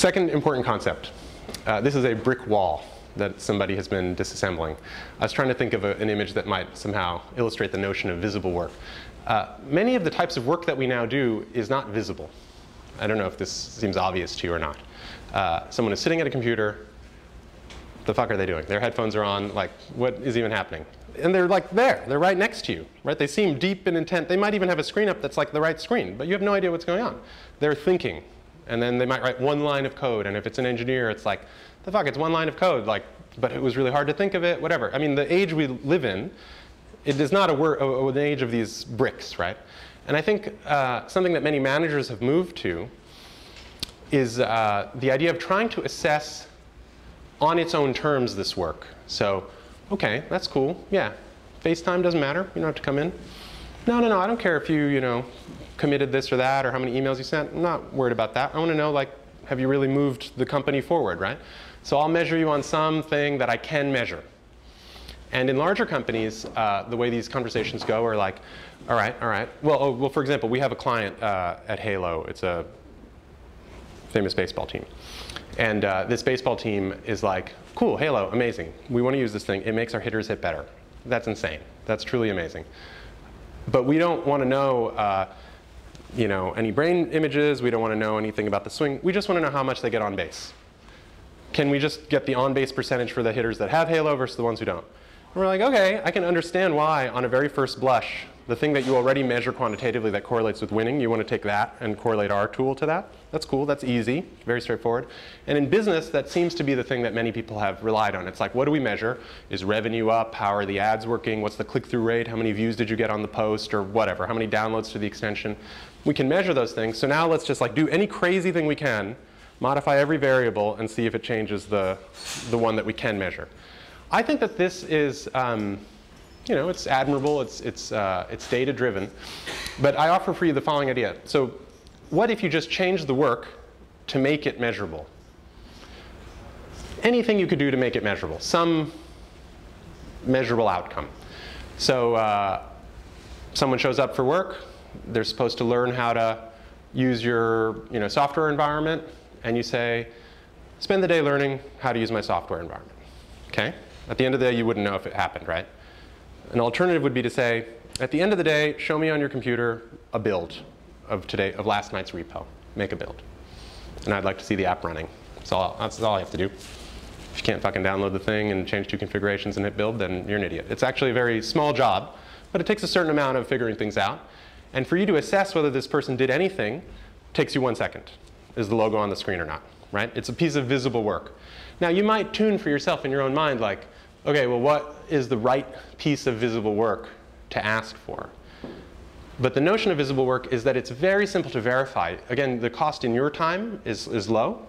Second important concept. This is a brick wall that somebody has been disassembling. I was trying to think of an image that might somehow illustrate the notion of visible work. Many of the types of work that we now do is not visible. I don't know if this seems obvious to you or not. Someone is sitting at a computer. The fuck are they doing? Their headphones are on. Like, what is even happening? And they're like there. They're right next to you, right? They seem deep and intent. They might even have a screen up that's like the right screen, but you have no idea what's going on. They're thinking. And then they might write one line of code. And if it's an engineer, it's like, the fuck, it's one line of code. Like, but it was really hard to think of it, whatever. I mean, the age we live in, it is not an age of these bricks, right? And I think something that many managers have moved to is the idea of trying to assess on its own terms this work. So, okay, that's cool. Yeah, FaceTime doesn't matter. You don't have to come in. No, I don't care if you, committed this or that or how many emails you sent. I'm not worried about that. I want to know, like, have you really moved the company forward, right? So I'll measure you on something that I can measure. And in larger companies, the way these conversations go are like, all right. Well, for example, we have a client at Halo. It's a famous baseball team. And this baseball team is like, cool, Halo, amazing. We want to use this thing. It makes our hitters hit better. That's insane. That's truly amazing. But we don't want to know any brain images. We don't want to know anything about the swing. We just want to know how much they get on base. Can we just get the on-base percentage for the hitters that have Halo versus the ones who don't? And we're like, okay, I can understand why on a very first blush, the thing that you already measure quantitatively that correlates with winning, you want to take that and correlate our tool to that. That's cool. That's easy. Very straightforward. And in business, that seems to be the thing that many people have relied on. It's like, what do we measure? Is revenue up? How are the ads working? What's the click-through rate? How many views did you get on the post? Or whatever. How many downloads to the extension? We can measure those things. So now let's just like do any crazy thing we can, modify every variable, and see if it changes the one that we can measure. I think that this is, it's admirable, it's data-driven, but I offer for you the following idea. So what if you just change the work to make it measurable? Anything you could do to make it measurable, some measurable outcome. So someone shows up for work, they're supposed to learn how to use your software environment, and you say, spend the day learning how to use my software environment. Okay? At the end of the day, you wouldn't know if it happened, right? An alternative would be to say, at the end of the day, show me on your computer a build of last night's repo. Make a build. And I'd like to see the app running. That's all I have to do. If you can't fucking download the thing and change 2 configurations and hit build, then you're an idiot. It's actually a very small job, but it takes a certain amount of figuring things out. And for you to assess whether this person did anything takes you 1 second. Is the logo on the screen or not, right? It's a piece of visible work. Now, you might tune for yourself in your own mind like, okay, well, what is the right piece of visible work to ask for? But the notion of visible work is that it's very simple to verify. Again, the cost in your time is low,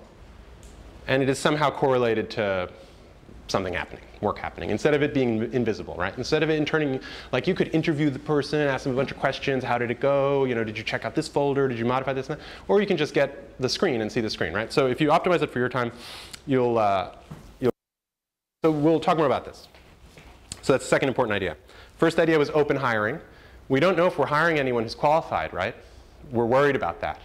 and it is somehow correlated to something happening, work happening, instead of it being invisible, right? Instead of it turning, like you could interview the person, ask them a bunch of questions, how did it go, did you check out this folder, did you modify this and that? Or you can just get the screen and see the screen, right? So if you optimize it for your time, so we'll talk more about this. So that's the second important idea. First idea was open hiring. We don't know if we're hiring anyone who's qualified, right? We're worried about that.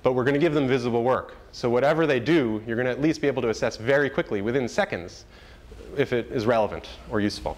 But we're going to give them visible work. So whatever they do, you're going to at least be able to assess very quickly, within seconds, if it is relevant or useful.